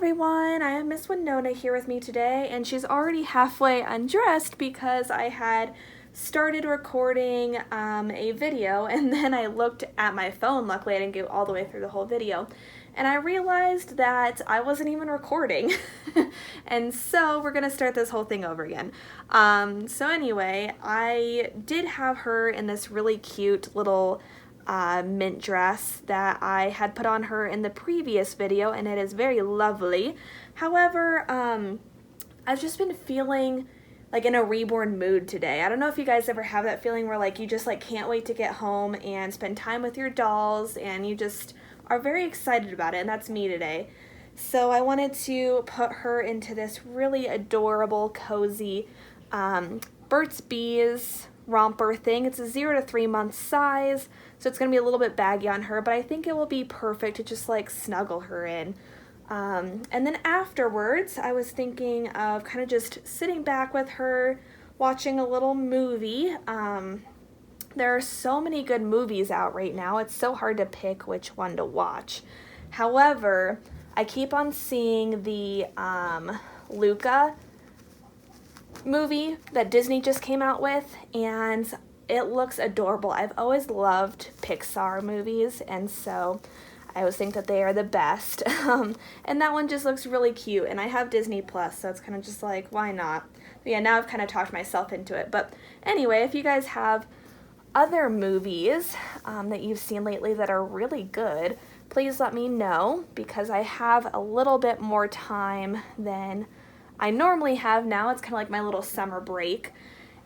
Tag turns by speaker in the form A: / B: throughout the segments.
A: everyone, I have Miss Winona here with me today, and she's already halfway undressed because I had started recording a video, and then I looked at my phone. Luckily I didn't go all the way through the whole video, and I realized that I wasn't even recording. And so we're gonna start this whole thing over again. So anyway, I did have her in this really cute little mint dress that I had put on her in the previous video, and it is very lovely. However, I've just been feeling like in a reborn mood today. I don't know if you guys ever have that feeling where like you just like can't wait to get home and spend time with your dolls, and you just are very excited about it, and that's me today. So I wanted to put her into this really adorable, cozy Burt's Bees romper thing. It's a 0 to 3 month size, so it's going to be a little bit baggy on her, but I think it will be perfect to just like snuggle her in. And then afterwards, I was thinking of kind of just sitting back with her, watching a little movie. There are so many good movies out right now, it's so hard to pick which one to watch. However, I keep on seeing the Luca movie that Disney just came out with, and it looks adorable. I've always loved Pixar movies, and so I always think that they are the best. And that one just looks really cute, and I have Disney Plus, so it's kind of just like, why not? But yeah, now I've kind of talked myself into it. But anyway, if you guys have other movies that you've seen lately that are really good, please let me know, because I have a little bit more time than I normally have now. It's kind of like my little summer break,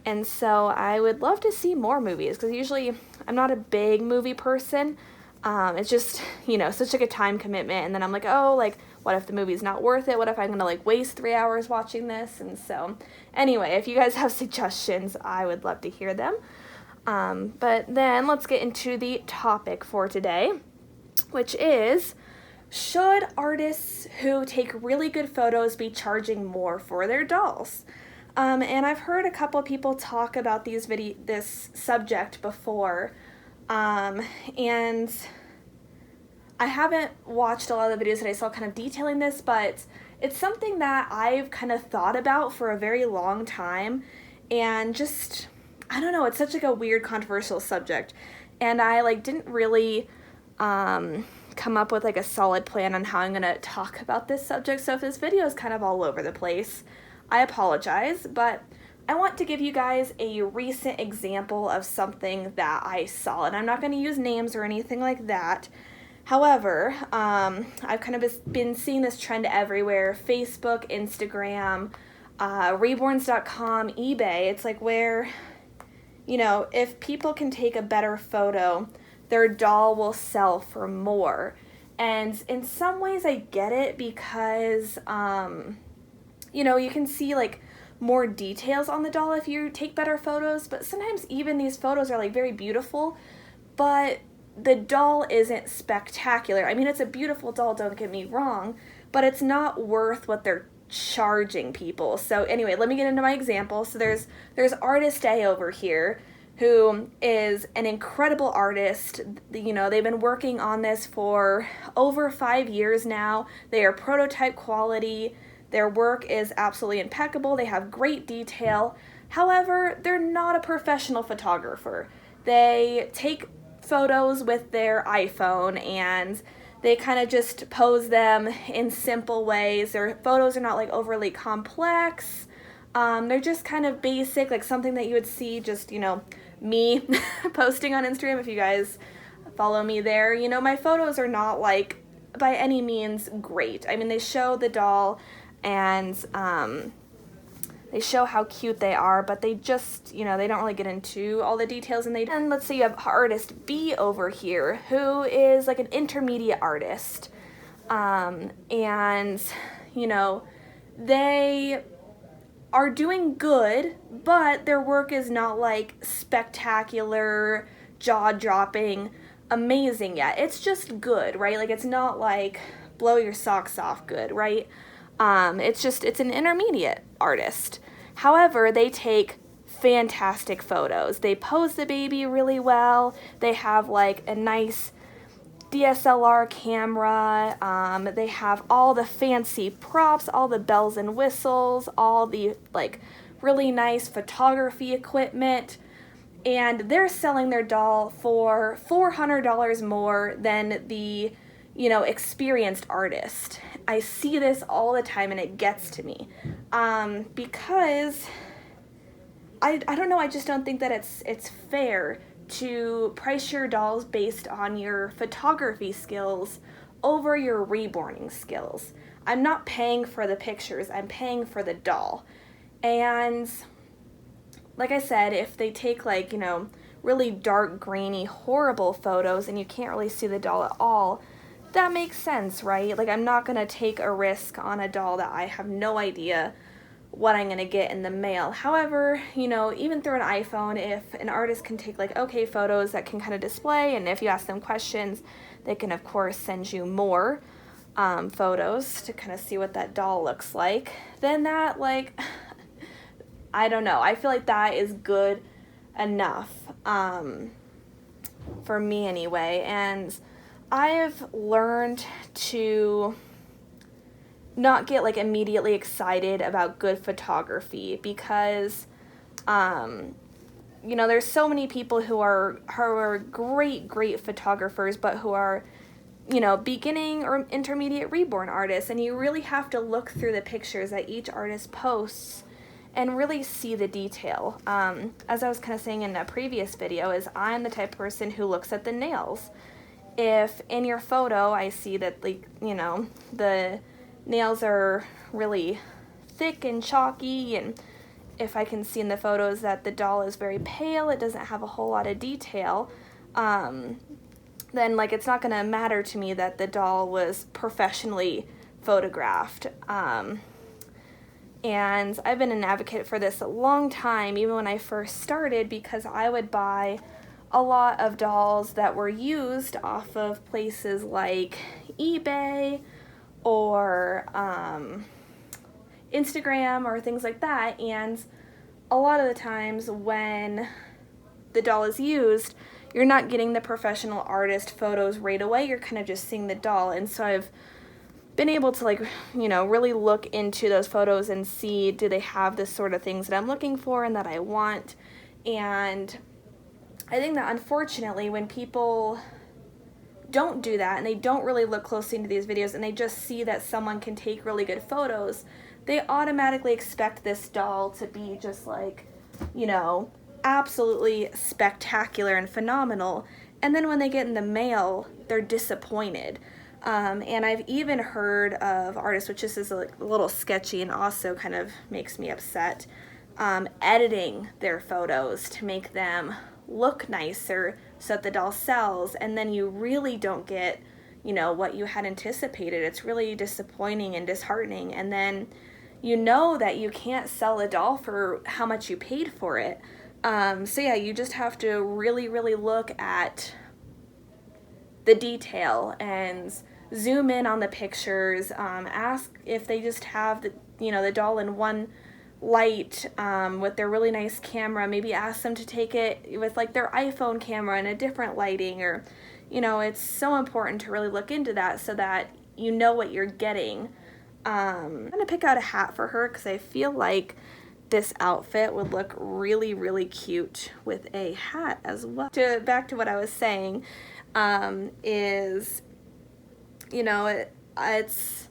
A: and so I would love to see more movies, because usually I'm not a big movie person. It's just, you know, such like a time commitment, and then I'm like, oh, like, what if the movie's not worth it? What if I'm gonna like waste 3 hours watching this? And so anyway, if you guys have suggestions, I would love to hear them. But then let's get into the topic for today, which is, should artists who take really good photos be charging more for their dolls? And I've heard a couple people talk about this subject before, and I haven't watched a lot of the videos that I saw kind of detailing this, but it's something that I've kind of thought about for a very long time, and just, I don't know, it's such like a weird, controversial subject, and I like didn't really come up with like a solid plan on how I'm gonna talk about this subject. So if this video is kind of all over the place, I apologize, but I want to give you guys a recent example of something that I saw, and I'm not going to use names or anything like that. However, I've kind of been seeing this trend everywhere: Facebook, Instagram, Reborns.com, eBay. It's like where, you know, if people can take a better photo, their doll will sell for more. And in some ways I get it, because, you know, you can see like more details on the doll if you take better photos, but sometimes even these photos are like very beautiful, but the doll isn't spectacular. I mean, it's a beautiful doll, don't get me wrong, but it's not worth what they're charging people. So anyway, let me get into my example. So there's Artist A over here, who is an incredible artist. You know, they've been working on this for over 5 years now. They are prototype quality. Their work is absolutely impeccable. They have great detail. However, they're not a professional photographer. They take photos with their iPhone, and they kind of just pose them in simple ways. Their photos are not like overly complex. They're just kind of basic, like something that you would see just, you know, me posting on Instagram. If you guys follow me there, you know, my photos are not like by any means great. I mean, they show the doll, and they show how cute they are, but they just, you know, they don't really get into all the details. And let's say you have Artist B over here, who is like an intermediate artist, and you know, they are doing good, but their work is not like spectacular, jaw-dropping, amazing yet. It's just good, right? Like, it's not like blow your socks off good, right? It's an intermediate artist. However, they take fantastic photos. They pose the baby really well. They have like a nice DSLR camera. They have all the fancy props, all the bells and whistles, all the like really nice photography equipment, and they're selling their doll for $400 more than the, you know, experienced artist. I see this all the time and it gets to me, because I don't know, I just don't think that it's fair to price your dolls based on your photography skills over your reborning skills. I'm not paying for the pictures, I'm paying for the doll. And like I said, if they take like, you know, really dark, grainy, horrible photos and you can't really see the doll at all, that makes sense, right? Like, I'm not going to take a risk on a doll that I have no idea what I'm going to get in the mail. However, you know, even through an iPhone, if an artist can take like okay photos that can kind of display, and if you ask them questions, they can of course send you more photos to kind of see what that doll looks like, then that, like, I don't know, I feel like that is good enough for me anyway. And I've learned to not get like immediately excited about good photography, because you know, there's so many people who are great photographers, but who are, you know, beginning or intermediate reborn artists, and you really have to look through the pictures that each artist posts and really see the detail. As I was kind of saying in a previous video, is I'm the type of person who looks at the nails. If in your photo I see that, like, you know, the nails are really thick and chalky, and if I can see in the photos that the doll is very pale, it doesn't have a whole lot of detail, then like it's not gonna matter to me that the doll was professionally photographed. And I've been an advocate for this a long time, even when I first started, because I would buy a lot of dolls that were used off of places like eBay or Instagram or things like that, and a lot of the times when the doll is used, you're not getting the professional artist photos right away, you're kind of just seeing the doll. And so I've been able to, like, you know, really look into those photos and see, do they have the sort of things that I'm looking for and that I want. And I think that unfortunately when people don't do that and they don't really look closely into these videos and they just see that someone can take really good photos, they automatically expect this doll to be just like, you know, absolutely spectacular and phenomenal. And then when they get in the mail, they're disappointed. And I've even heard of artists, which this is a little sketchy and also kind of makes me upset, editing their photos to make them look nicer so that the doll sells, and then you really don't get, you know, what you had anticipated. It's really disappointing and disheartening, and then you know that you can't sell a doll for how much you paid for it. So yeah, you just have to really look at the detail and zoom in on the pictures. Ask if they just have the, you know, the doll in one light with their really nice camera. Maybe ask them to take it with like their iPhone camera and a different lighting, or, you know, it's so important to really look into that so that you know what you're getting. I'm gonna pick out a hat for her because I feel like this outfit would look really cute with a hat as well. Back to what I was saying, is, you know, it's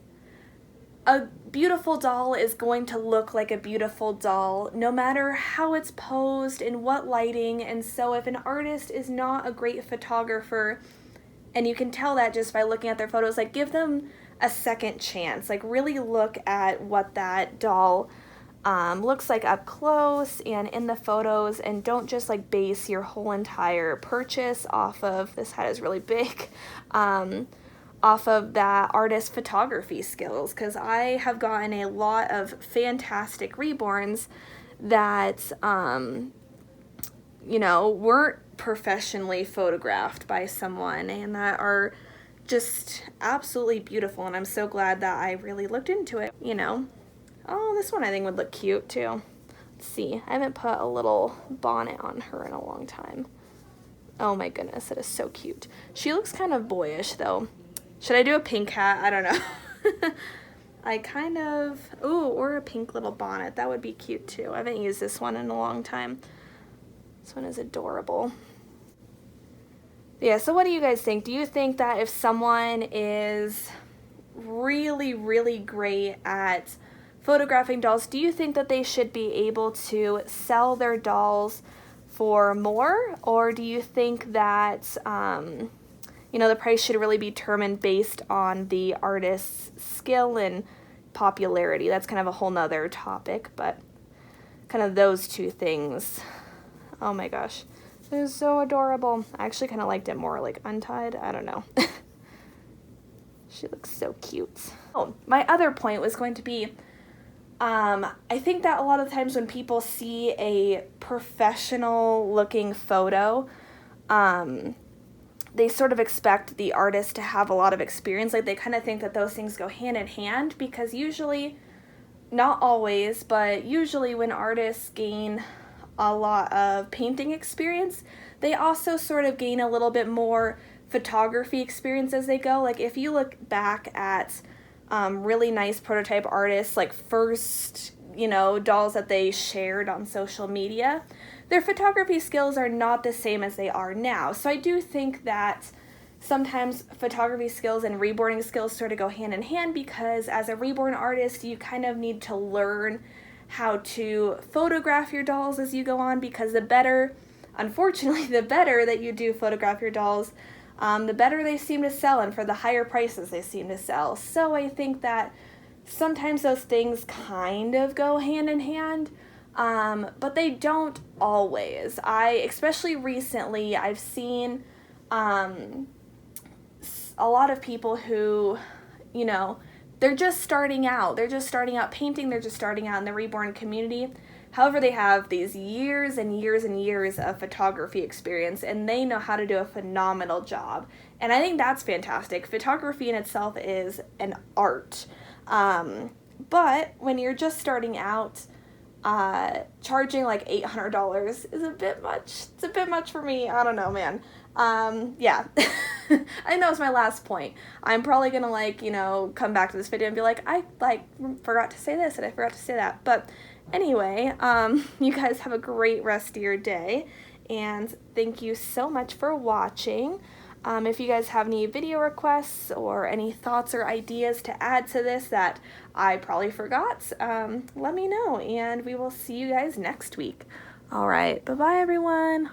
A: a beautiful doll is going to look like a beautiful doll no matter how it's posed and what lighting. And so if an artist is not a great photographer, and you can tell that just by looking at their photos, like, give them a second chance. Like, really look at what that doll looks like up close and in the photos, and don't just like base your whole entire purchase off of, this hat is really big, off of that artist photography skills, because I have gotten a lot of fantastic reborns that, you know, weren't professionally photographed by someone and that are just absolutely beautiful, and I'm so glad that I really looked into it, you know. Oh, this one I think would look cute too. Let's see, I haven't put a little bonnet on her in a long time. Oh my goodness, that is so cute. She looks kind of boyish though. Should I do a pink hat? I don't know. I kind of, ooh, or a pink little bonnet. That would be cute too. I haven't used this one in a long time. This one is adorable. Yeah, so what do you guys think? Do you think that if someone is really, really great at photographing dolls, do you think that they should be able to sell their dolls for more? Or do you think that, you know, the price should really be determined based on the artist's skill and popularity? That's kind of a whole nother topic, but kind of those two things. Oh my gosh. It was so adorable. I actually kind of liked it more like untied. I don't know. She looks so cute. Oh, my other point was going to be, I think that a lot of the times when people see a professional looking photo, they sort of expect the artist to have a lot of experience. Like they kind of think that those things go hand in hand, because usually, not always, but usually when artists gain a lot of painting experience, they also sort of gain a little bit more photography experience as they go. Like if you look back at really nice prototype artists, like first, you know, dolls that they shared on social media, their photography skills are not the same as they are now. So I do think that sometimes photography skills and reborning skills sort of go hand in hand, because as a reborn artist, you kind of need to learn how to photograph your dolls as you go on, because the better, unfortunately, the better that you do photograph your dolls, the better they seem to sell, and for the higher prices they seem to sell. So I think that sometimes those things kind of go hand in hand, but they don't always. Especially recently, I've seen a lot of people who, you know, they're just starting out. They're just starting out painting. They're just starting out in the reborn community. However, they have these years and years and years of photography experience, and they know how to do a phenomenal job. And I think that's fantastic. Photography in itself is an art. But when you're just starting out, charging like $800 is a bit much. It's a bit much for me. I don't know, man. Yeah. I know it's my last point. I'm probably gonna, like, you know, come back to this video and be like, I, like, forgot to say this and I forgot to say that. But anyway, you guys have a great rest of your day, and thank you so much for watching. If you guys have any video requests or any thoughts or ideas to add to this that I probably forgot, let me know, and we will see you guys next week. All right, bye-bye, everyone.